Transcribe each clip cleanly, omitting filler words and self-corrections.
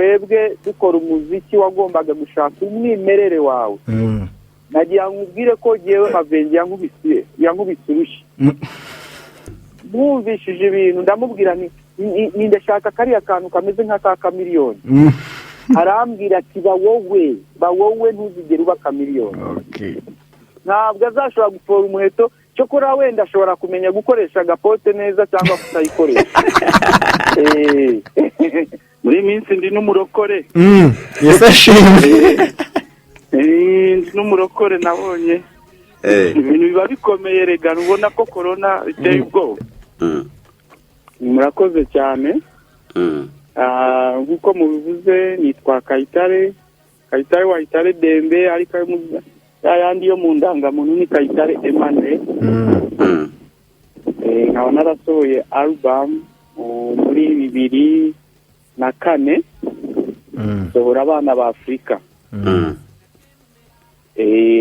twebwe dukora umuziki wagombaga gushaka umwimerere wawe. Nagira nkubwire ko jewe Mavengi yankubise urushyi. Mwumvishije ibintu ndamubwira ni ndashaka kariya kantu kameze nka kamiliyoni. Arambwira ati ba wowe ntuzigere uba kamiliyoni. Ntabwo azashobora gupfora umuheto cyo kora wenda ashobora kumenya gukoresha agapote neza cyangwa kutayikoresha. Muri minsi ndi n'umurokore. Yesashimwe. Ndi n'umurokore nabonye. Ibintu biba bikomeye rega ubona ko corona iteye ubwoba. Murakoze cyane. Nkuko mubivuze nitwa Kayitare Wayitare Dembe ariko yandi yo mu ndangamuntu ni Kayitare Emmanuel. Nkaba narasohoye album muri 2004 sohora abana ba Afrika.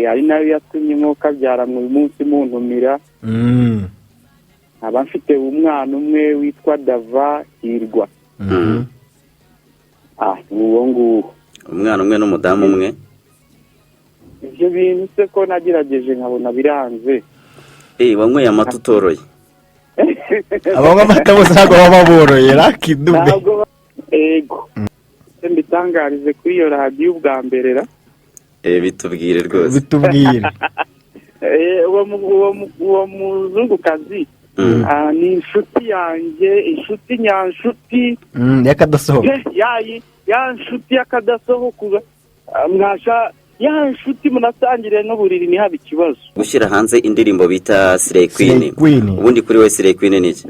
Ari nayo yatumye nkoka byara mu munsi muntumira. Aba mfite umwana umwe witwa Dava Hirwa. Uwo nguwo umwana umwe n'umudamu umwe. Ibyo bintu se ko nagerageje nkabona biranze. Wanyweye amata utoroye. Abanywa amata bose ntabwo baba boroye rakidube. Ego. Mbitangarize kuri iyo radio ubwa mbere ra. Bitubwire rwose. Bitubwire. Uwo muzungukazi ni inshuti yanjye, inshuti nyanshuti yakadasohoka. Ya nshuti yakadasohoka mwasha ya nshuti munasangire n'uburiri ni haba ikibazo. Gushyira hanze indirimbo bita Slay Queen. Ubundi kuri we Slay Queen ni iki?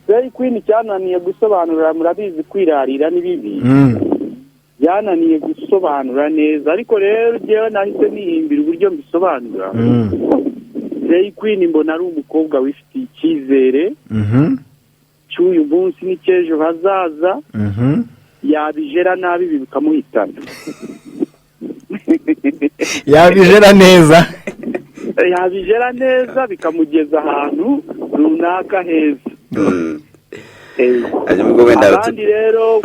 Slay Queen cyananiye gusobanura, murabizi kwirarira nibibi. Yananiye gusobanura neza ariko rero jewe nahise nihimbira uburyo mbisobanura. Slay Queen mbona ari umukobwa wifitiye icyizere. Cyuyu munsi n'icyejo hazaza. Yabijera nabi bikamuhitana. Yabijera neza bikamugeza ahantu runaka heza. Abandi rero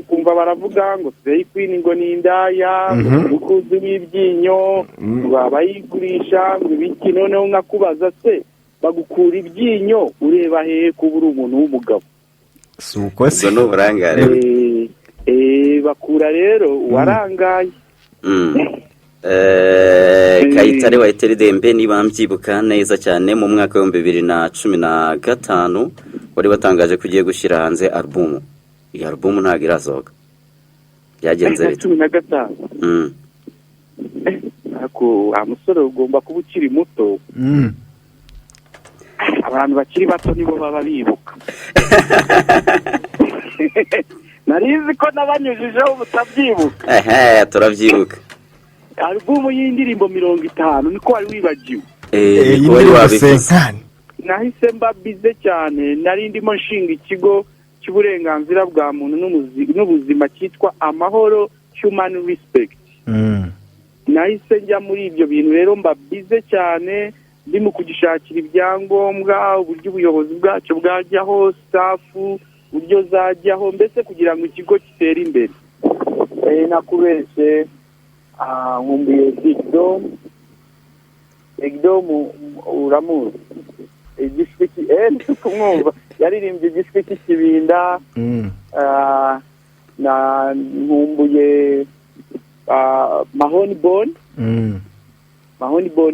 kumva baravuga ngo Slay Queen ngo ni indaya, ukuzi w'ibyinyo, babayigurisha ngo ibiki. Noneho nkakubaza se bagukura ibyinyo ureba hehe kubura umuntu w'umugabo? Suko se no burangare. Bakura rero warangaye. Kayitare Wayitare Dembe niba mbyibuka neza cyane mu mwaka wa 2015 wari watangaje kugiye gushyira hanze album. Iyi album ntago irasohoka. Byagenze bite? 2015. Ako amusore ugomba kuba ukiri muto. Abantu bakiri bato nibo baba bibuka. Narizi ko nabanyujijeho ubutabyibuka. Turabyibuka. Album y'indirimbo 50 niko wari wibagiwe. Wari wabivuze. Nahise mbabize cyane, nari ndimo nshinga ikigo cy'uburenganzira bwa muntu n'ubuzima cyitwa Amahoro Human Respect. Nahise njya muri ibyo bintu rero mbabize cyane, ndimo kugishakira ibyangombwa, uburyo ubuyobozi bwacu bwajyaho, staff uburyo zajyaho, mbese kugira ngo ikigo kitere imbere. Nakubeshye nkumbuye Egdom uramuzi igishwi kumwumva yaririmbye igishwi cy'ikibinda. Na nkumbuye Mahoni Bone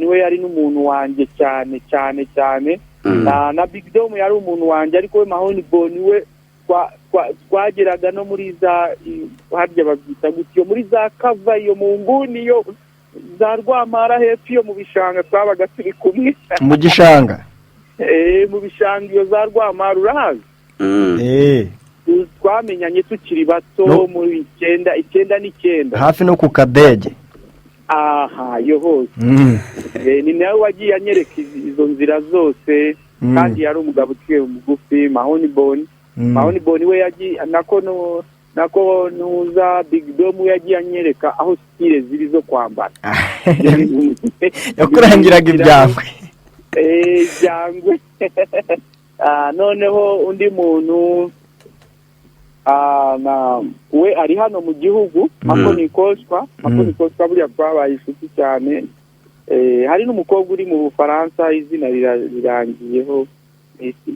we yari n'umuntu wanjye cyane. Na Big Dom yari umuntu wanjye ariko we Mahoni Bone we twageraga no muri za harya babyita gutyo muri za kava iyo mu nguni yo za Rwamara hepfo yo mu bishanga twabaga turi kumwe mu gishanga. Mu bishanga iyo za Rwamara urahazi. Twamenyanye tukiri bato muri 9 hafi no ku Kadege. Yo hose. Ni nawe wagiye anyereka izo nzira zose kandi yari umugabo utwiye mugufi. Mahoni Bone we yagiye nako nuza Big Dom yagiye anyereka aho style ziri zo kwambara. Yakurangiraga ibyangwe. Byangwe. Noneho undi muntu we ari hano mu gihugu Makonikoswa buriya twabaye inshuti cyane. Hari n'umukobwa uri mu Bufaransa izina rirangiyeho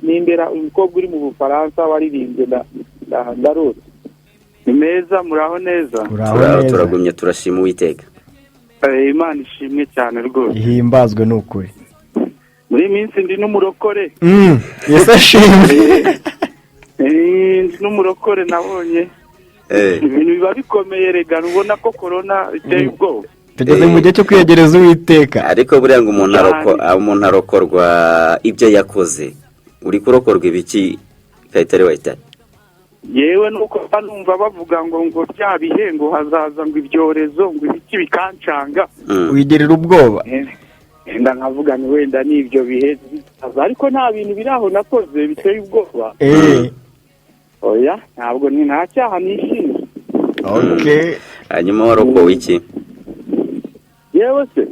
nimbera umukobwa uri mu Bufaransa waririmbye ndarota. Ni meza muraho neza. Turagumye turashima Uwiteka. Imana ishimwe cyane rwose. Ihimbazwe n'ukuri. Muri minsi ndi n'umurokore. Yesu ashimwe. Ndi n'umurokore nabonye. Ibintu biba bikomeye rega ubona ko corona iteye ubwoba. Tugeze mu gihe cyo kwiyegereza Uwiteka. Ariko buriya ngo umuntu arokorwa ibyo yakoze. Uri kurokorwa ibiki Kayitare Wayitare? Yewe nuko banumva bavuga ngo bya bihe ngo hazaza ngo ibyorezo ngo ibiki bikancanga. Wigerera ubwoba. Enda nkavuga ni wenda n'ibyo bihe ariko nta bintu biraho nakoze biteye ubwoba. Oya ntabwo ni nta cyaha nishinze. Okay. Hanyuma warokowe iki? Yewe se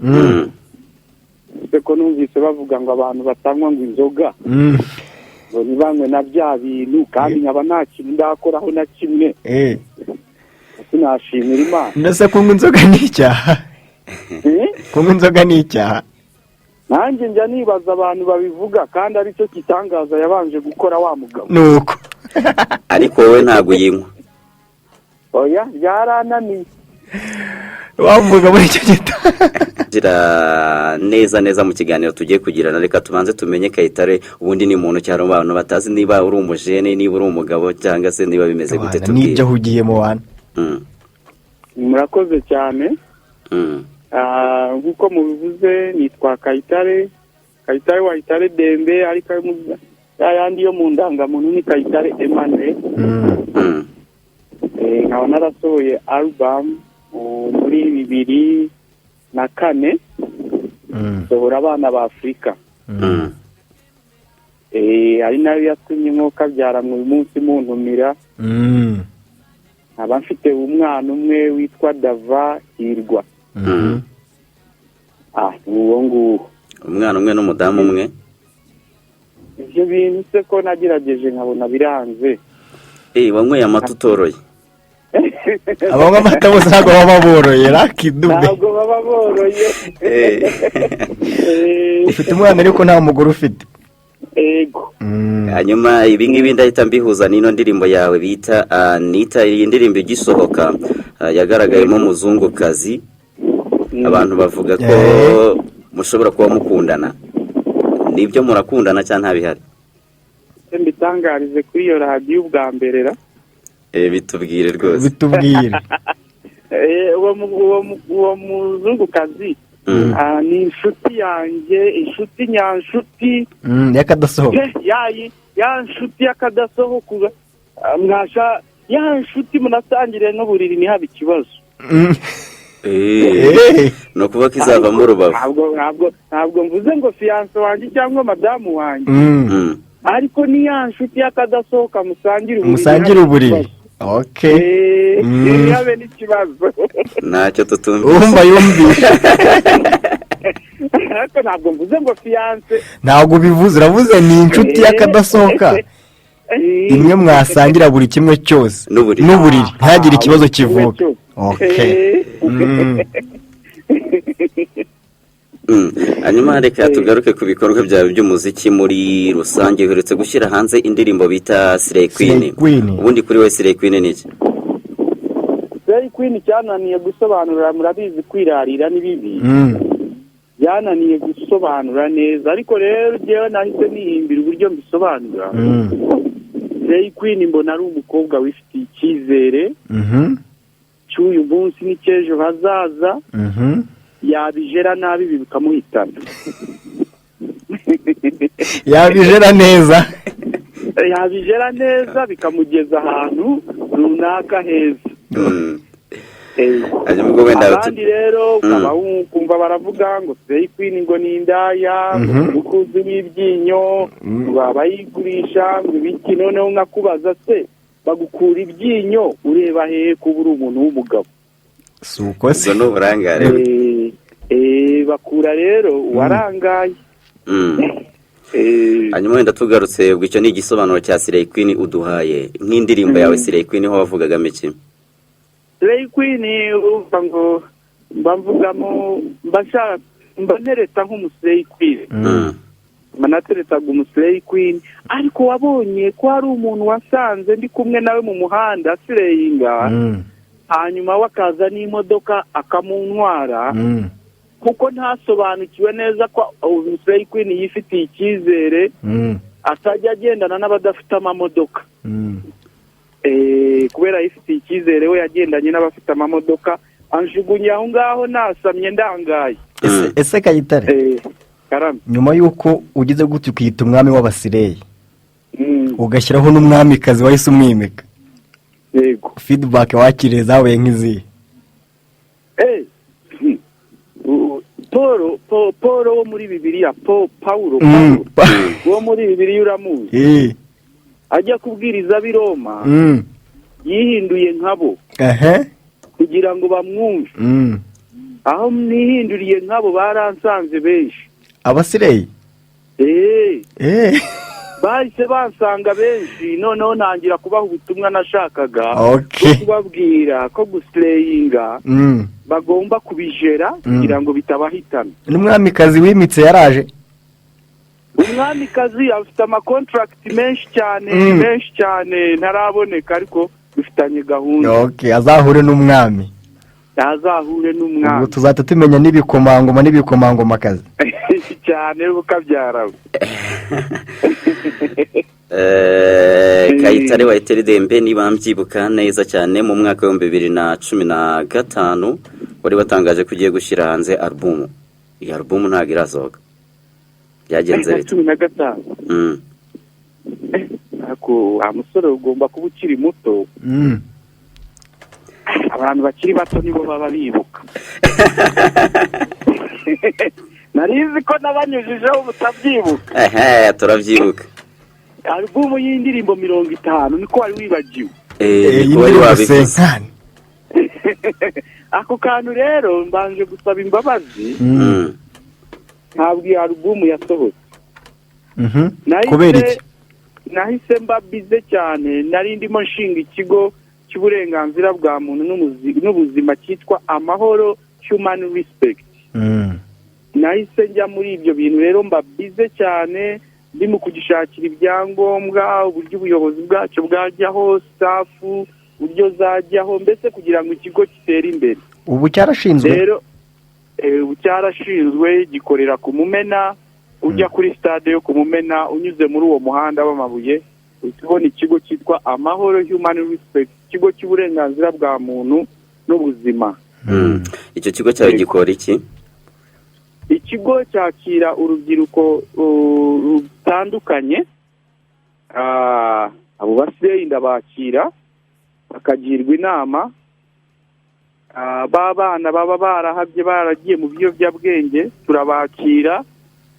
ko numvise bavuga ngo abantu batanywa ngo inzoga ngo ntibanywe na bya bintu kandi nkaba nta kintu ndakoraho na kimwe. Sinashimira Imana. Ndetse kunywa inzoga ni icyaha. Kunywa inzoga ni icyaha. Nanjye njya nibaza abantu babivuga kandi aricyo kitangaza yabanje gukora wa mugabo. Nuko. Ariko wowe ntabwo uyinywa. Oya byarananiye. Wavuga muri icyo gitabo. Gira neza mu kiganiro tugiye kugirana, reka tubanze tumenye Kayitare ubundi ni muntu cyaro abantu batazi niba uri umujene niba uri umugabo cyangwa se niba bimeze gute tubwire. Nibyo hugiyemo wana. Murakoze cyane. Nkuko mubivuze nitwa Kayitare Wayitare Dembe ariko yandi yo mu ndangamuntu ni Kayitare Emmanuel. Nkaba narasohoye album muri 2004 sohora abana ba Afrika. Ari nayo yatumye nkoka byara mu munsi muntumira. Nkaba mfite umwana umwe witwa Dava Hirwa. Uwo nguwo umwana umwe n'umudamu umwe. Ibyo bintu se ko nagerageje nkabona biranze. Wanyweye amata utoroye. Abanywa amata bose ntabwo baba boroye rakidube. Ntabwo baba boroye. Ufite umwana ariko nta mugore ufite. Ego. Hanyuma ibi ngibi ndahita mbihuza n'ino ndirimbo yawe bita Anita. Iyi ndirimbo igisohoka yagaragayemo umuzungukazi. Abantu bavuga ko mushobora kuba mukundana. Nibyo murakundana cyangwa ntabihari? Mbitangarize kuri iyo radio bwa mbere ra. Bitubwire rwose. Bitubwire. Uwo muzungukazi ni inshuti yanjye, inshuti nyanshuti. Yakadasohoka. Ya nshuti yakadasohoka. Mwasha ya nshuti munasangire n'uburiri ni haba ikibazo. No kuba kizavamo urubavu. Ntabwo mvuze ngo fiance wanjye cyangwa madamu wanjye. Ariko ni ya nshuti yakadasohoka musangire uburiri. Okay. Yabe n'ikibazo. Ntacyo tutumvise. Umva yumvisha. Ariko ntabwo mvuze ngo fiance. Ntabwo bivuze uravuze ni inshuti yakadasohoka. Imwe mwasangira buri kimwe cyose. N'uburiri. Ntagire ikibazo kivuka. Okay. Hanyuma reka tugaruke ku bikorwa byawe by'umuziki muri rusange. Uherutse gushyira hanze indirimbo bita Slay Queen. Ubundi kuri we Slay Queen ni iki? Slay Queen cyananiye gusobanura, murabizi kwirarira n'ibibi. Byananiye gusobanura neza ariko rero jewe nahise nihimbira uburyo mbisobanura. Slay Queen mbona ari umukobwa wifitiye icyizere. Cy'uyu munsi n'icyejo hazaza. Yabijera nabi bikamuhitana. Yabijera neza. Yabijera neza bikamugeza ahantu runaka heza. Abandi rero ukaba kumva baravuga ngo Slay Queen ngo ni indaya, umukuzi w'ibyinyo, babayigurisha ngo ibiki. Noneho nkakubaza se bagukura ibyinyo ureba hehe kuba uri umuntu w'umugabo? Suko se no burangare. Bakura rero warangaye. hanyuma wenda tugarutse ubwo icyo ni igisobanuro cya Slay Queen uduhaye nk'indirimbo yawe Slay Queen ho wavugagamo iki? Slay Queen uvuga ngo mbavugamo mbanereta nk'umuslay Queen manateretaga umuslay Queen ariko wabonye ko hari umuntu wasanze ndi kumwe nawe mu muhanda slayinga hanyuma wakaza n'imodoka akamuntwara kuko ntasobanukiwe neza ko umuslay Queen yifitiye icyizere atajya agendana n'abadafite amamodoka kubera yifitiye icyizere we yagendanye n'abafite amamodoka anjugunye aho ngaho nasamye ndangaye. Ese Kayitare nyuma y'uko ugize gutyo ukiyita umwami w'abasireyi ugashyiraho n'umwamikazi wahise umwimika, yego feedback wakiriye zabaye nk'izihe? Paul wo muri Bibiliya, Paulo wo muri Bibiliya uramuzi, ajya kubwiriza ab'i Roma yihinduye nkabo kugira ngo bamwumve. Aho nihinduriye nkabo baransanze benshi abasireyi bahise bansanga benshi, noneho ntangira kubaha ubutumwa nashakaga kubabwira ko gusireyinga bagomba kubijera kugira ngo bitabahitana. N'umwamikazi wimitse yaraje? Umwamikazi afite amakontrakt menshi cyane ntaraboneka ariko dufitanye gahunda. Azahure n'umwami. Azahure n'umwami. Ubwo tuzahita tumenya n'ibikomangomakazi cyane bukabyarawe. Kayitare wa Eteridembe niba mbyibuka neza cyane mu mwaka wa 2015 wari watangaje ko ugiye gushyira hanze album. Iyi album ntabwo irasohoka. Byagenze bite? 2015. Ako amusore ugomba kuba ukiri muto. Abantu bakiri bato nibo baba bibuka. Narizi ko nabanyujijeho mutabyibuka. Turabyibuka. Album y'indirimbo 50 niko wari wibagiwe. Niko wari wabivuze. Ako kantu rero mbanje gusaba imbabazi. Ntabwo iyi album yasohotse. Kubera iki? Nahise mbabize cyane, nari ndimo nshinga ikigo cy'uburenganzira bwa muntu n'ubuzima cyitwa Amahoro Human Respect. Nahise njya muri ibyo bintu rero mbabize cyane, ndimo kugishakira ibyangombwa, uburyo ubuyobozi bwacu bwajyaho, staff uburyo zajyaho, mbese kugira ngo ikigo kitere imbere. Ubu cyarashinzwe rero cyarashinzwe gikorera ku Mumena, ujya kuri stade yo ku Mumena unyuze muri uwo muhanda w'amabuye ubona ikigo cyitwa Amahoro Human Respect, ikigo cy'uburenganzira bwa muntu n'ubuzima. Icyo kigo cyawe gikora iki? Ikigo cyakira urubyiruko rutandukanye, abo basireyi ndabakira bakagirwa inama, b'abana baba barahabye baragiye mu biyobyabwenge turabakira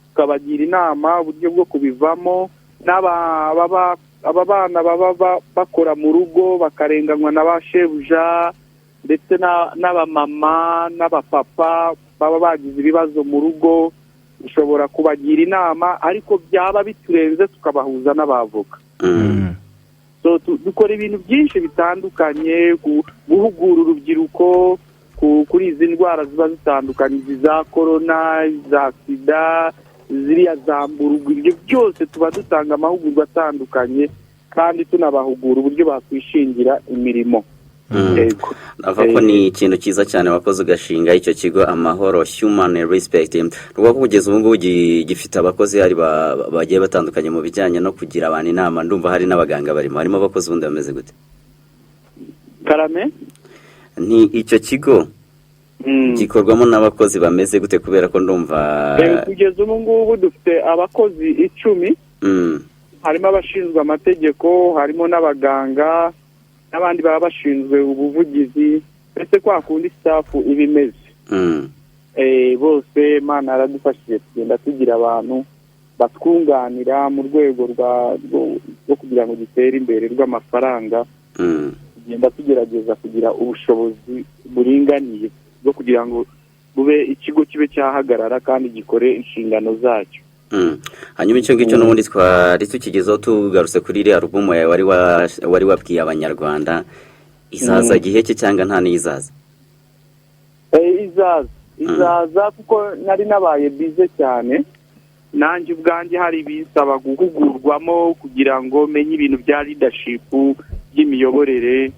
tukabagira inama uburyo bwo kubivamo. Aba bana baba bakora mu rugo bakarenganywa na ba shebuja ndetse n'abamama n'abapapa baba bagize ibibazo mu rugo, ushobora kubagira inama ariko byaba biturenze tukabahuza n'abavoka. Dukora ibintu byinshi bitandukanye, guhugura urubyiruko kuri izi ndwara ziba zitandukanye, za korona, za sida, ziriya zamburugu, ibyo byose tuba dutanga amahugurwa atandukanye kandi tunabahugura uburyo bakwishingira imirimo. Navuga ko ni ikintu cyiza cyane wakoze ugashinga icyo kigo Amahoro Human Respect. Nuko kugeza ubu ngubu gifite abakozi hari bagiye batandukanye mu bijyanye no kugira abantu inama. Ndumva hari n'abaganga harimo abakozi bundi bameze gute? Karame ni icyo kigo gikorwamo n'abakozi bameze gute? Kubera ko ndumva kugeza ubu ngubu dufite abakozi 10. Harimo abashinzwe amategeko, harimo n'abaganga n'abandi baba bashinzwe ubuvugizi, mbese kwa kundi staff ibimeze. Bose Imana yaradufashije tugenda tugira abantu batwunganira mu rwego rwo kugira ngo gitere imbere rw'amafaranga. Tugenda tugerageza kugira ubushobozi buringaniye bwo kugira ngo bube ikigo kibe cyahagarara kandi gikore inshingano zacyo. hanyuma icyo ngicyo n'ubundi twari tukigezeho tugarutse kuri iriya alubumu yawe wari wabwiye abanyarwanda izaza gihe cye cyangwa nta n'izaza? izaza kuko nari nabaye bize cyane, nanjye ubwanjye hari ibisaba guhugurwamo kugira ngo menye ibintu bya leadership by'imiyoborere,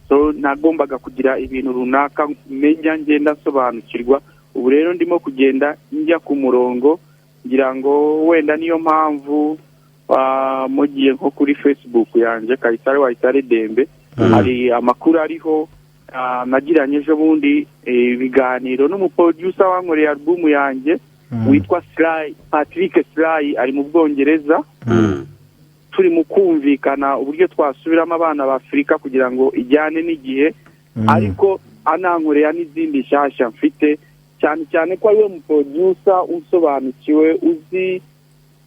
so nagombaga kugira ibintu runaka menya ngenda nsobanukirwa. Ubu rero ndimo kugenda njya ku murongo, ngira ngo wenda niyo mpamvu mugiye nko kuri Facebook yanjye Kayitare Wayitare Dembe, hari amakuru ariho nagiranye ejo bundi ibiganiro n'umuproducer wankoreye album yanjye witwa Patrick Sly, ari mu Bwongereza. Turi mu kumvikana uburyo twasubiramo abana ba Afurika kugira ngo ijyane n'igihe, ariko anankoreye n'izindi nshyashya mfite, cyane cyane ko ariwe muproducer usobanukiwe, uzi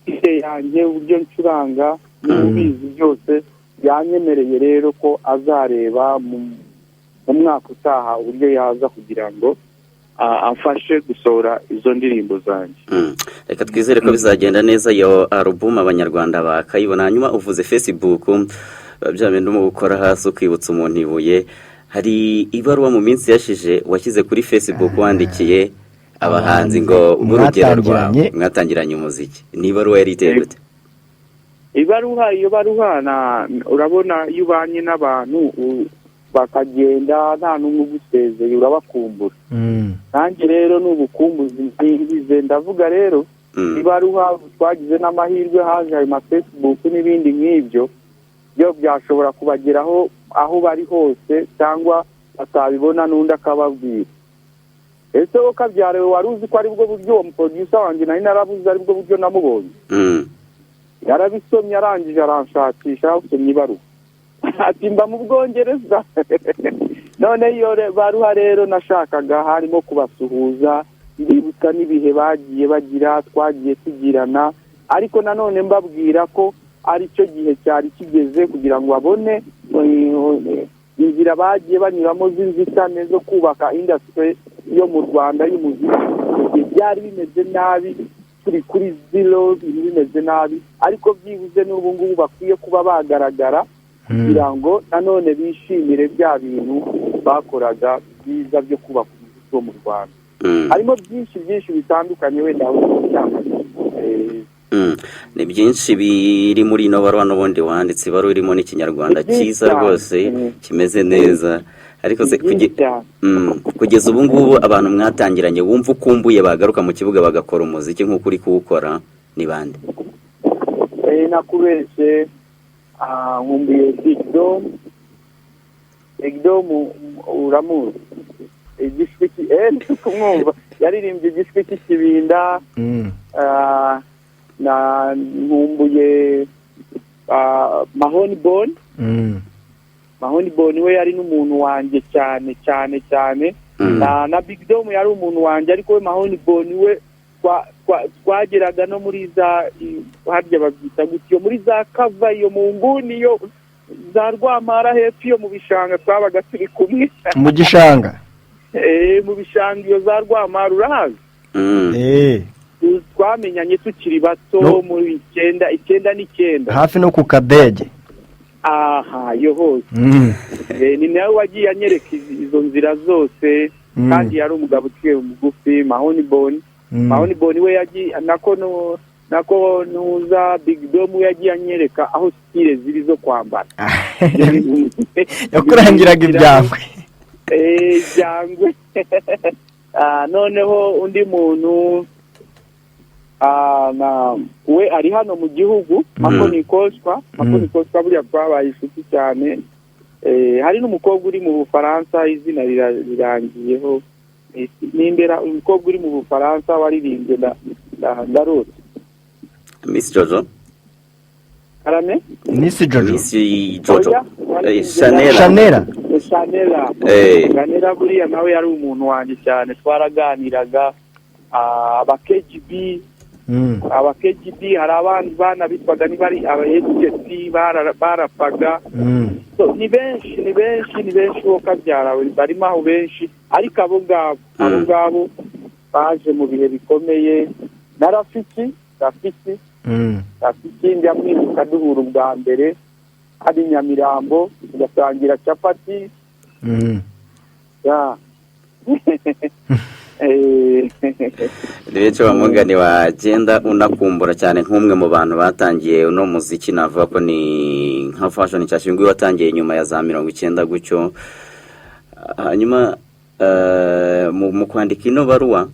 ise yanjye uburyo ncuranga n'ubizi byose. Yanyemereye rero ko azareba mu mwaka utaha uburyo yaza kugira ngo amfashe gusohora izo ndirimbo zanjye. Reka twizere ko bizagenda neza iyo album abanyarwanda bakayibona. Hanyuma uvuze Facebook, bya bintu mu gukora hasi ukwibutsa umuntu ibuye, hari ibaruwa mu minsi yashije washyize kuri Facebook wandikiye abahanzi ngo urugero rwawe mwatangiranye umuziki, ni ibaruwa yari iteye gute? Iyo baruha urabona iyo ubanye n'abantu bakagenda nta n'umwe ugusezeye urabakumbura. Nanjye rero n'ubukumbuzi nzize, ndavuga rero ibaruha twagize n'amahirwe haje ayo ma Facebook n'ibindi nk'ibyo, byo byashobora kubageraho aho bari hose cyangwa batabibona n'undi akababwira. Ese wowe kabyarawe wari uzi ko ari bwo buryo uwo muproducer wanjye nari narabuze ari bwo buryo namubonye? Yarabisomye arangije aranshakisha, usomye ibaruwa ati mba mu Bwongereza. None iyo baruha rero nashakaga harimo kubasuhuza, ndibuka n'ibihe bagiye bagira, twagiye tugirana, ariko nanone mbabwira ko ari cyo gihe cyari kigeze kugira ngo babone inzira bagiye banyuramo z'inzitane zo kubaka industry yo mu Rwanda y'umuziki. Byari bimeze nabi, turi kuri zero, bimeze nabi, ariko byibuze n'ubu ngubu bakwiye kuba bagaragara kugira ngo nanone bishimire bya bintu bakoraga byiza byo kubaka umuziki wo mu Rwanda. Harimo byinshi bitandukanye wenda ni byinshi biri muri ino baruwa n'ubundi wanditse ibaruwa irimo n'ikinyarwanda cyiza rwose kimeze neza. Ariko se kugeza ubu ngubu abantu mwatangiranye wumva ukumbuye bagaruka mu kibuga bagakora umuziki nk'uko uri kuwukora ni bande? Nakubeshye nkumbuye Big Dom uramuzi, igishwi kumwumva yaririmbye igishwi cy'ikibinda. Nkumbuye Mahoni Bone we yari n'umuntu wanjye cyane. Na Big Dom yari umuntu wanjye, ariko we Mahoni Bone we twageraga no muri za harya babyita gutyo, muri za kava iyo mu nguni yo za Rwamara hepfo iyo mu bishanga twabaga turi kumwe. Mu gishanga? Mu bishanga iyo za Rwamara urahazi? Twamenyanye tukiri bato muri 9 hafi no ku Kadege. Yo hose. Ni nawe wagiye anyereka izo nzira zose, kandi yari umugabo utwiye mugufi. Mahoni Bone we yagiye nako nuza Big Dom yagiye anyereka aho style ziri zo kwambara. Yakurangiraga ibyangwe. Ibyangwe. Noneho undi muntu we ari hano mu gihugu, Makoni Koswa buriya twabaye inshuti cyane. Hari n'umukobwa uri mu Bufaransa, izina rirangiyeho nimbera, umukobwa uri mu Bufaransa waririmbye ndarota Miss Jojo. Karame? Miss Jojo. Chanela. Chanela buriya nawe yari umuntu wanjye cyane, twaraganiraga. AbaKGB hari abandi bana bitwaga nibari abaHGC barapaga. Ni benshi bo kabyarawe barimo aho benshi, ariko abo ngabo baje mu bihe bikomeye. Na Rafiki Rafiki ndamwibuka duhura ubwa mbere hari Nyamirambo tugasangira capati rero bamugani wagenda unakumbura cyane nk'umwe mu bantu batangiye uno muziki navuga ko ni nka fashion cyashingwe watangiye nyuma ya za 90 gutyo hanyuma mu kwandika ino baruwa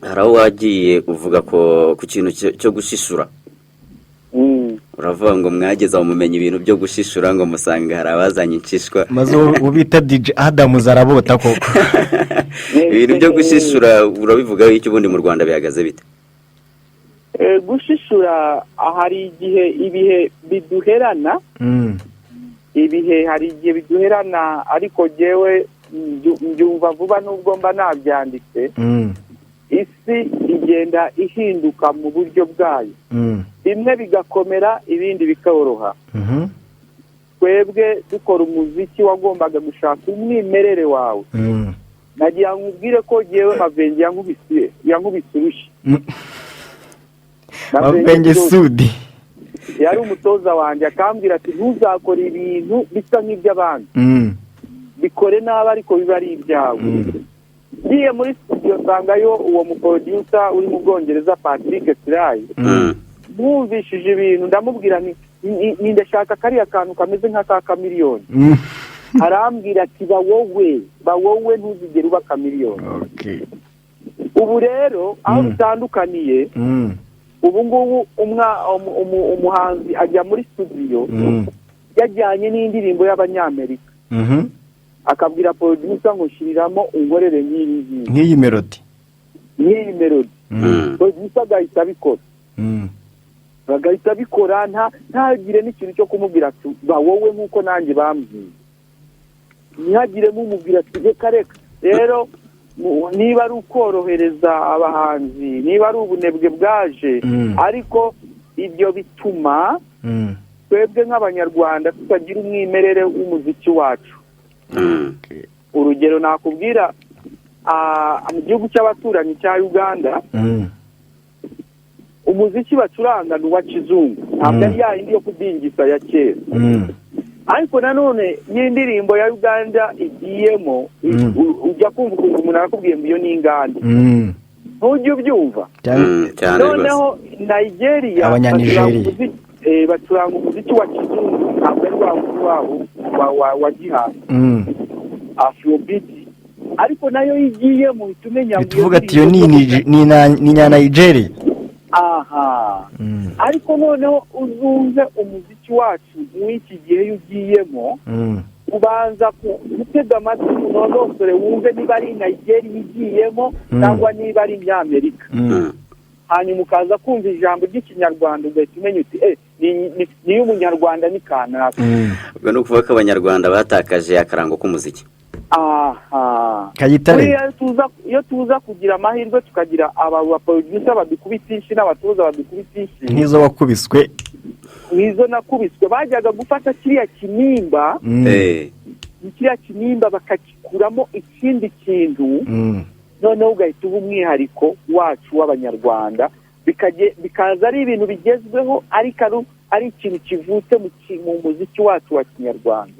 haraho wagiye uvuga ko ku kintu cyo gushishura uravuga ngo mwageza umumenye ibintu byo gushishura ngo musanga hari abazanye incishwa maze ubita DJ Adam zarabota koko ibintu byo gushishura urabivugaho iki ubundi mu Rwanda bihagaze bite? Gushishura hari igihe ibihe biduherana hari igihe biduherana ariko jewe mbyumva vuba nubwo mba nabyanditse isi igenda ihinduka mu buryo bwayo bimwe bigakomera ibindi bikoroha twebwe dukora umuziki wagombaga gushaka umwimerere wawe nagira nkubwire ko jewe Mavenge yankubise urushyi Mavenge Sudi yari umutoza wanjye akambwira ati ntuzakore ibintu bisa nk'iby'abandi bikore nabi ariko biba ari ibyawe ngiye muri studio sangayo uwo muproducer uri mu Bwongereza Patrick Sirayi mwumvishije ibintu ndamubwira ni ndashaka kariya kantu kameze nk'aka kamiliyoni arambwira ati ba wowe ntuzigere uba kamiliyoni ubu rero aho bitandukaniye ubu ngubu umuhanzi ajya muri studio yajyanye n'indirimbo y'Abanyamerika akabwira producer ngo shiriramo unkorere nk'iyi melody producer agahita abikora ntagire n'ikintu cyo kumubwira ati ba wowe nk'uko nanjye bambwiye ntihagire mumubwira ati reka rero niba ari ukorohereza abahanzi niba ari ubunebwe bwaje ariko ibyo bituma twebwe nk'abanyarwanda tutagira umwimerere w'umuziki wacu urugero nakubwira mu gihugu cy'abaturanyi cya Uganda umuziki bacuranga ni uwa kizungu ntabwo ari yindi yo kudingisa ya kera ariko nanone y'indirimbo ya Uganda igiyemo ujya kumva ukuntu umuntu arakubwiye ngo iyo ni inganda ntujye ubyumva noneho Nigeria bacuranga umuziki wa kizungu ntabwo ari wabo wa gihanga Afrobeat ariko nayo igiyemo itumenya ngo tuvuga ati yo ni nya Nigeria ariko noneho uzumve umuziki wacu mw'iki gihe ugiyemo ubanza gutega amatwi unonosore wumve niba ari Nigeria igiyemo cyangwa niba ari Amerika hanyuma ukaza kumva ijambo ry'ikinyarwanda ugahita umenya uti niyo umunyarwanda ni kanaka ubwo ni ukuvuga ko abanyarwanda batakaje akarango k'umuziki Kayitare iyo tuza kugira amahirwe tukagira aba producer badukubitisha n'abatoza badukubitisha nk'izo wakubiswe nk'izo nakubiswe bajyaga gufata kiriya kinimba bakakikuramo ikindi kintu noneho ugahita uba umwihariko wacu w'abanyarwanda bikaza ari ibintu bigezweho ariko ari ikintu kivutse mu muziki wacu wa kinyarwanda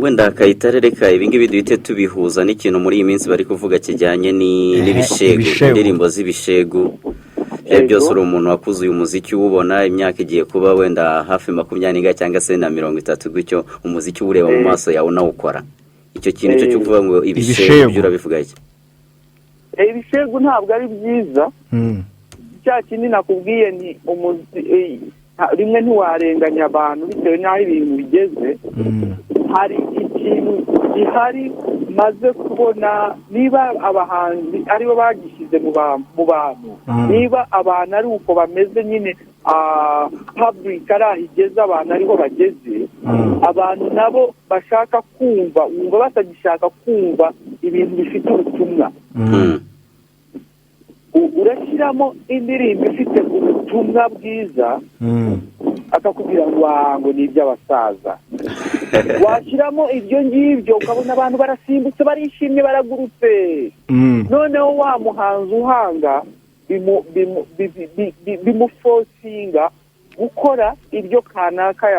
wenda Kayitare reka ibingibi duhite tubihuza n'ikintu muri iyi minsi bari kuvuga kijyanye n'ibishegu indirimbo z'ibishegu byose uri umuntu wakuze uyu muziki uwubona imyaka igiye kuba wenda hafi 20 cyangwa se na 30 gutyo umuziki ureba mu maso yawe unawukora icyo kintu cyo kuvuga ngo ibishegu byo urabivuga iki? Ibishegu ntabwo ari byiza cya kinini nakubwiye ni rimwe ntiwarenganya abantu bitewe n'aho ibintu bigeze hari ikintu gihari maze kubona niba abahanzi aribo bagishyize mu bantu niba abantu ari uko bameze nyine public ari aho igeze abantu ariho bageze abantu nabo bashaka kumva wumva batagishaka kumva ibintu bifite ubutumwa urashyiramo indirimbo ifite ubutumwa bwiza akakubwira ngo ni iby'abasaza washyiramo ibyo ngibyo ukabona abantu barasimbutse barishimye baragurutse noneho wa muhanzi uhanga bimufosinga gukora ibyo kanaka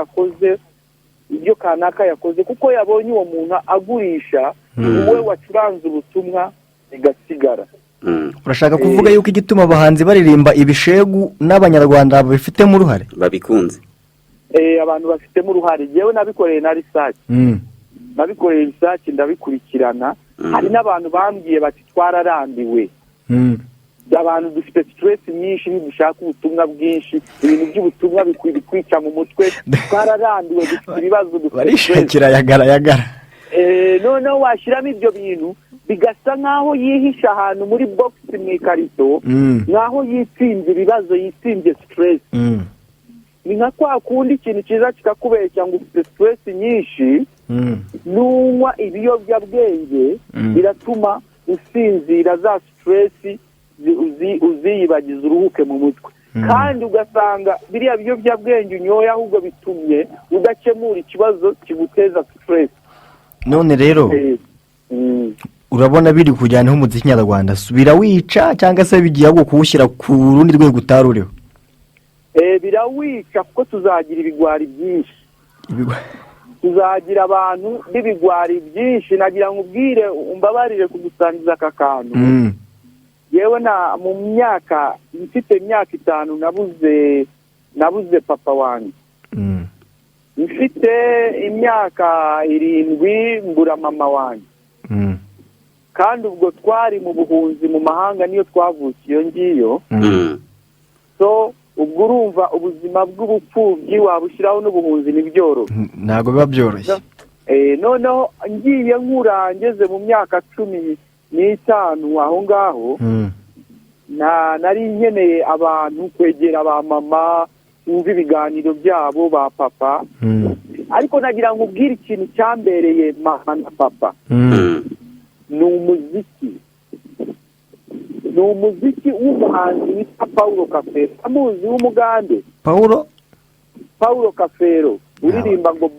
yakoze kuko yabonye uwo muntu agurisha wowe wacuranze ubutumwa bigasigara. urashaka kuvuga yuko igituma abahanzi baririmba ibishegu n'abanyarwanda babifitemo uruhare babikunze? Abantu bafitemo uruhare. Yewe nabikoreye na research, ndabikurikirana. Hari n'abantu bambwiye bati twararambiwe, abantu dufite stress nyinshi, dushaka ubutumwa bwinshi, ibintu by'ubutumwa bikwica mu mutwe, twararambiwe, dufite ibibazo, barishakira yagara. Noneho washyiramo ibyo bintu bigasa nk'aho yihisha ahantu muri box mu ikarito, nk'aho yitsinze ibibazo, yitsinze stress. Ni nka kwa kundi ikintu cyiza kikakubeshya ngo ufite stress nyinshi, nunywa ibiyobyabwenge biratuma usinzira za stress uziyibagiza uruhuke mu mutwe, kandi ugasanga biriya biyobyabwenge unyoye ahubwo bitumye udakemura ikibazo kiguteza stress. None rero urabona biri kujyana umuziki nyarwanda, birawica cyangwa se bigiye kuwushyira ku rundi rwego utaruriho? Birawica kuko tuzagira ibigwari byinshi, tuzagira abantu b'ibigwari byinshi. Nagira ngo ubwire, umbabarire kugusangiza aka kantu. Yewe mu myaka mfite imyaka 5 nabuze papa wanjye. Mfite imyaka 7 mbura mama wanjye. Kandi ubwo twari mu buhunzi mu mahanga, niyo twavukiye ngiyo. So ubwo urumva ubuzima bw'ubupfubyi wabushyiraho n'ubuhunzi ntibyoroshye, ntabwo biba byoroshye. Noneho ngiye nkura ngeze mu myaka 15 aho ngaho, nari nkeneye abantu kwegera ba mama, wumva ibiganiro byabo, ba papa. Ariko nagira ngo ubwire ikintu cyambereye mama na papa, ni umuziki. Ni umuziki w'umuhanzi witwa Paulo Kafero, amuzi w'umugande. Paulo Kafero uririmba ngo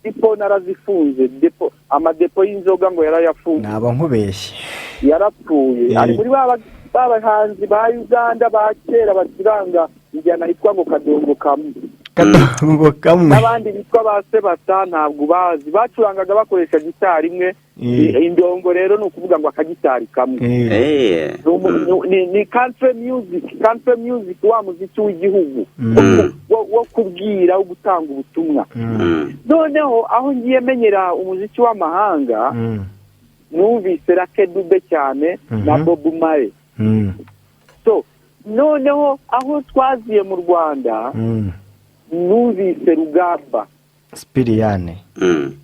depo narazifunze, depo amadepo y'inzoga ngo yarayafunze. Naba nkubeshye, yarapfuye. Ari muri babahanzi ba Uganda ba kera bacuranga injyana yitwa ngo kadongo kamwe. N'abandi bitwa ba Sebata ntabwo bazi, bacurangaga bakoresha gitari imwe. Indongo rero ni ukuvuga ngo akagitari kamwe. Ni country music, wa muziki w'igihugu wo kubwira, wo gutanga ubutumwa. Noneho aho ngiye menyera umuziki w'amahanga, numvise Lucky Dube cyane na Bob Marley. So noneho aho twaziye mu Rwanda, numvise Rugamba Spiriane,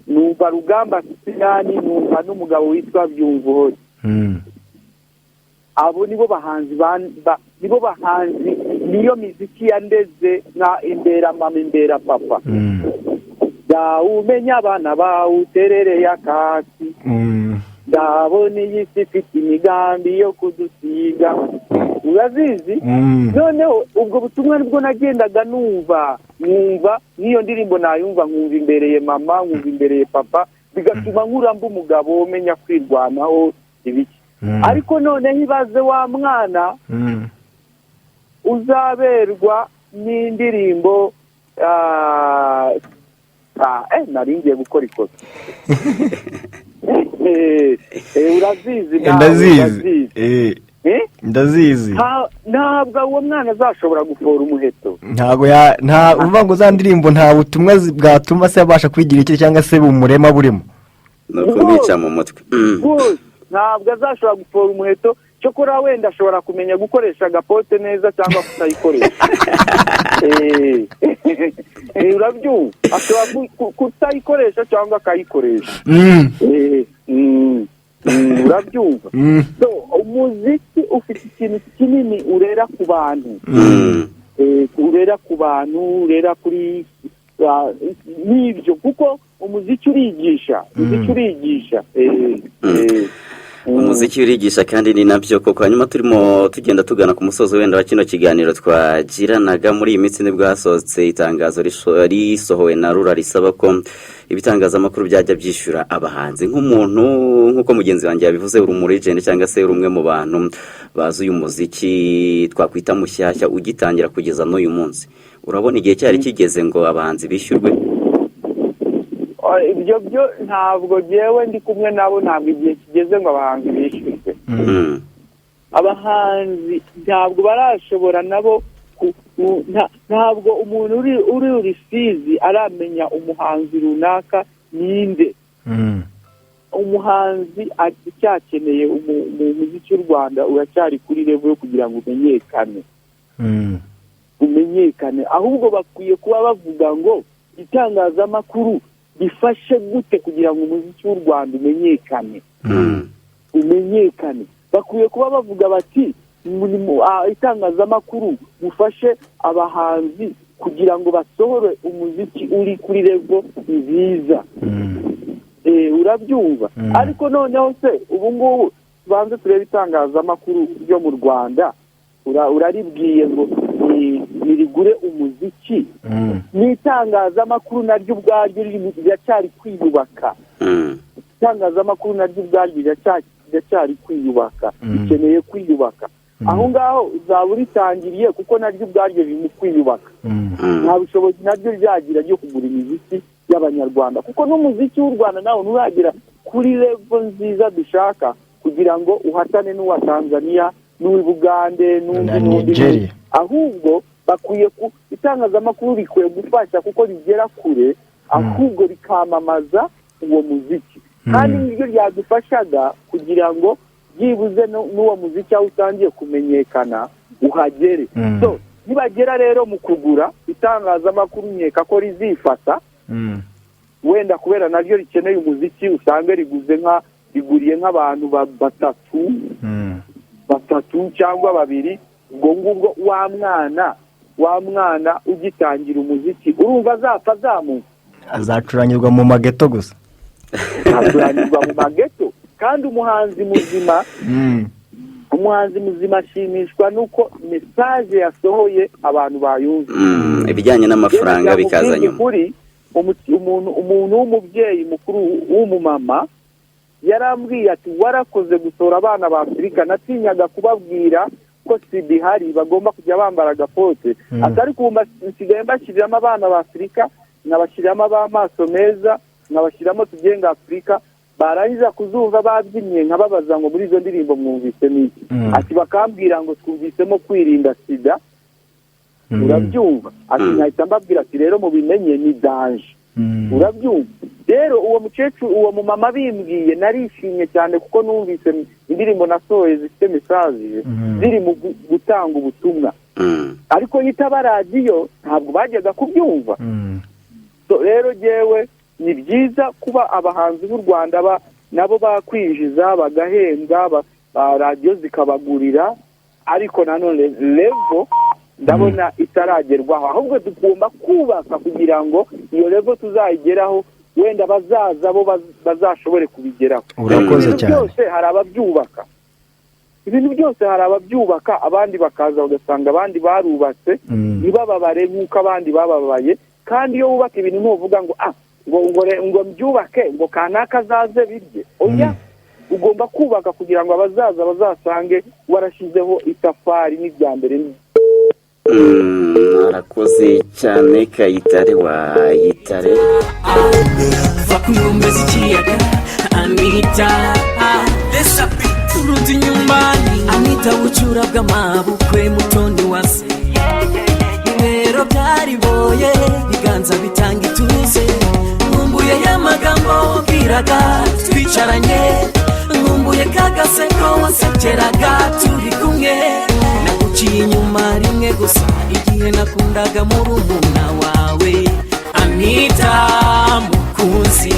numva Rugamba Spiriane, numva n'umugabo witwa Byumvuhore. Abo nibo bahanzi niyo miziki yandeze nka imbera mama imbera papa. Umenya abana bawuterereye akatsi, ndabona iyi si ifite imigambi yo kudusiga. Urazizi? Noneho ubwo butumwa nibwo nagendaga numva n'iyo ndirimbo nayumva, nkumva imbereye mama, nkumva imbereye papa, bigatuma nkuramba umugabo umenya kwirwanaho ibiki. Ariko noneho ibaze wa mwana uzaberwa n'indirimbo nari ngiye gukora ikosa. Urazizi? Ndazizi. Ntabwo uwo mwana azashobora gufora umuheto. Uvuga ngo za ndirimbo nta butumwa bwatuma se abasha kwigira iki cyangwa se bumurema burimo, no kumwica mu mutwe. Ntabwo azashobora gufora umuheto. Cyokora wenda ashobora kumenya gukoresha agapote neza cyangwa kutayikoresha. Urabyumva? Ashobora kutayikoresha cyangwa akayikoresha. Urabyumva? So umuziki ufite ikintu kinini urera ku bantu, urera ku bantu, urera kuri n'ibyo, kuko umuziki urigisha. Umuziki urigisha kandi ni nabyo koko. Hanyuma turimo tugenda tugana ku musozo wenda wa kino kiganiro twagiranaga. Muri iyi minsi nibwo hasohotse itangazo risohowe na Rura risaba ko ibitangazamakuru byajya byishyura abahanzi nk'umuntu nk'uko mugenzi wanjye yabivuze uri mu legend cyangwa se uri umwe mu bantu bazi uyu muziki twakwita mushyashya ugitangira kugeza n'uyu munsi, urabona igihe cyari kigeze ngo abahanzi bishyurwe? Ibyo byo ntabwo jewe ndi kumwe nabo, ntabwo igihe kigeze ngo abahanzi bishyurwe. Abahanzi ntabwo barashobora nabo ntabwo umuntu uri urisizi aramenya umuhanzi runaka ninde. Umuhanzi acyakeneye mu muziki w'u Rwanda uracyari kuri level yo kugira ngo umenyekane, ahubwo bakwiye kuba bavuga ngo itangazamakuru bifashe gute kugira ngo umuziki w'u Rwanda umenyekane. Bakwiye kuba bavuga bati itangazamakuru mufashe abahanzi kugira ngo basohore umuziki uri kuri level nziza. Urabyumva? Ariko noneho se ubu ngubu tubanze turebe itangazamakuru ryo mu Rwanda, uraribwiye ngo nirigure umuziki, n'itangazamakuru naryo ubwaryo riracyari kwiyubaka. Itangazamakuru naryo ubwaryo riracyari kwiyubaka, rikeneye kwiyubaka. Aho ngaho uzaba uritangiriye kuko naryo ubwaryo riri mu kwiyubaka. Nta bushobozi naryo ryagira ryo kugura imiziki y'abanyarwanda, kuko n'umuziki w'u Rwanda nawo nturagera kuri level nziza dushaka kugira ngo uhatane n'uwa Tanzania n'uwa Bugande n'undi. Ahubwo bakwiye itangazamakuru rikwiye gufasha kuko rigera kure, ahubwo rikamamaza uwo muziki. Kandi niryo ryadufashaga kugira ngo byibuze n'uwo muziki aho utangiye kumenyekana uhagere. So nibagera rero mu kugura itangazamakuru nkeka ko rizifata, wenda kubera naryo rikeneye umuziki usange riguriye nk'abantu batatu cyangwa babiri. Ubwo ngubwo wa mwana ugitangira umuziki urumva azapfa azamuka, azacuranyirwa mu mageto gusa. Azacuranyirwa mu mageto. Kandi umuhanzi muzima ashimishwa nuko message yasohoye abantu bayumva. Ibijyanye n'amafaranga bikaza nyuma. Umuntu w'umubyeyi mukuru w'umumama yarambwiye ati warakoze gusohora abana ba Afurika, natinyaga kubabwira ko sida ihari bagomba kujya bambara agapote, atari kumva nsigaye mbashyiriramo abana ba Afurika, nkabashyiriramo ab'amaso meza, nkabashyiramo tugenga Afurika. Barangiza kuzumva babyinnye nkababaza ngo muri izo ndirimbo mwumvise n'iki? Ati bakambwira ngo twumvisemo kwirinda sida. Urabyumva? Ati nkahita mbabwira ati rero mubimenye ni danger. Urabyumva? Rero uwo mukecuru uwo mumama bimbwiye narishimye cyane kuko numvise indirimbo nasohoye zifite message ziri mu gutanga ubutumwa. Ariko yitaba radiyo ntabwo bajyaga kubyumva. So rero jewe ni byiza kuba abahanzi b'u Rwanda nabo bakwinjiza bagahembwa, radiyo zikabagurira, ariko nanone level ndabona itaragerwaho. Ahubwo tugomba kubaka kugira ngo iyo level tuzayigeraho, wenda bazaza bo bazashobore kubigeraho. Urakoze cyane. Ibintu byose hari ababyubaka abandi bakaza bagasanga abandi barubatse ntibababare nk'uko abandi bababaye. Kandi iyo wubaka ibintu ntuvuga ngo ngo mbyubake ngo kanaka azaze birye. Oya, ugomba kubaka kugira ngo abazaza bazasange warashyizeho itafari n'ibyambere. Arakoze cyane Kayitare wayitare. Vakunyumba zikiyaga Anita Turuti nyumbani Anita bucura bw'amabukwe mutoni wase. Ibero byariboye biganza bitanga ituze. Nkumbuye y'amagambo wabwiraga twicaranye. Nkumbuye kagaseko wasekeraga turi kumwe. Nakuciye inyuma rimwe gusa igihe nakundaga murumuna wawe Anita mukunzi.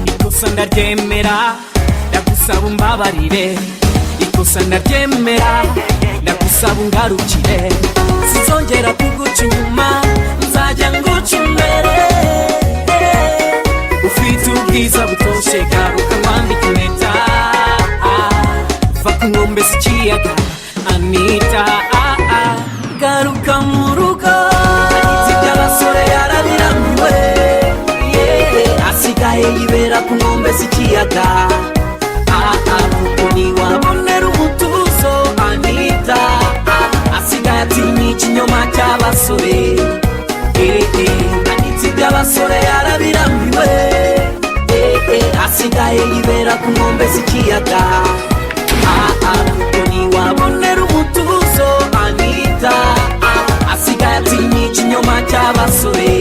Ikosa ndaryemera ndagusaba umbabarire. Ikosa ndaryemera ndagusaba ungarukire. Sinzongera kuguca inyuma nzajya nguca imbere. Ufite ubwiza butoshye garuka nkwambike impeta. Va ku nkombe z'ikiyaga Anita garuka mu rugo. Ibyo abasore yarabirambiwe yibera ku nkombe z'ikiyaga kuko ntiwabonera umutuzo Anita asigaye atinya ikinyoma cy'abasore Anita iby'abasore yarabirambiwe asigaye yibera ku nkombe z'ikiyaga kuko ntiwabonera umutuzo Anita asigaye atinya ikinyoma cy'abasore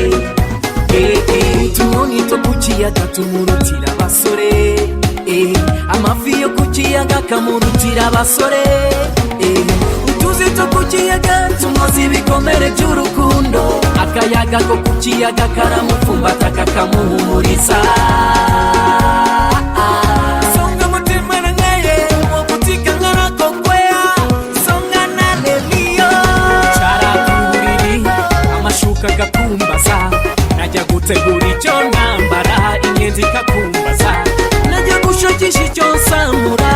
utunyoni two ku kiyaga tumurutira abasore amafi yo ku kiyaga kamurutira abasore utuzi two ku kiyaga tunoza ibikomere by'urukundo akayaga ko ku kiyaga karamupfumbata kakamuhumuriza songa mutima nangaye wokutika nkarakokwea songa naleliyo carakuriri amashuka gakumbaza najya gutegura icyo ntambara inyenzi kakumbaza najya gushakisha icyo nsamura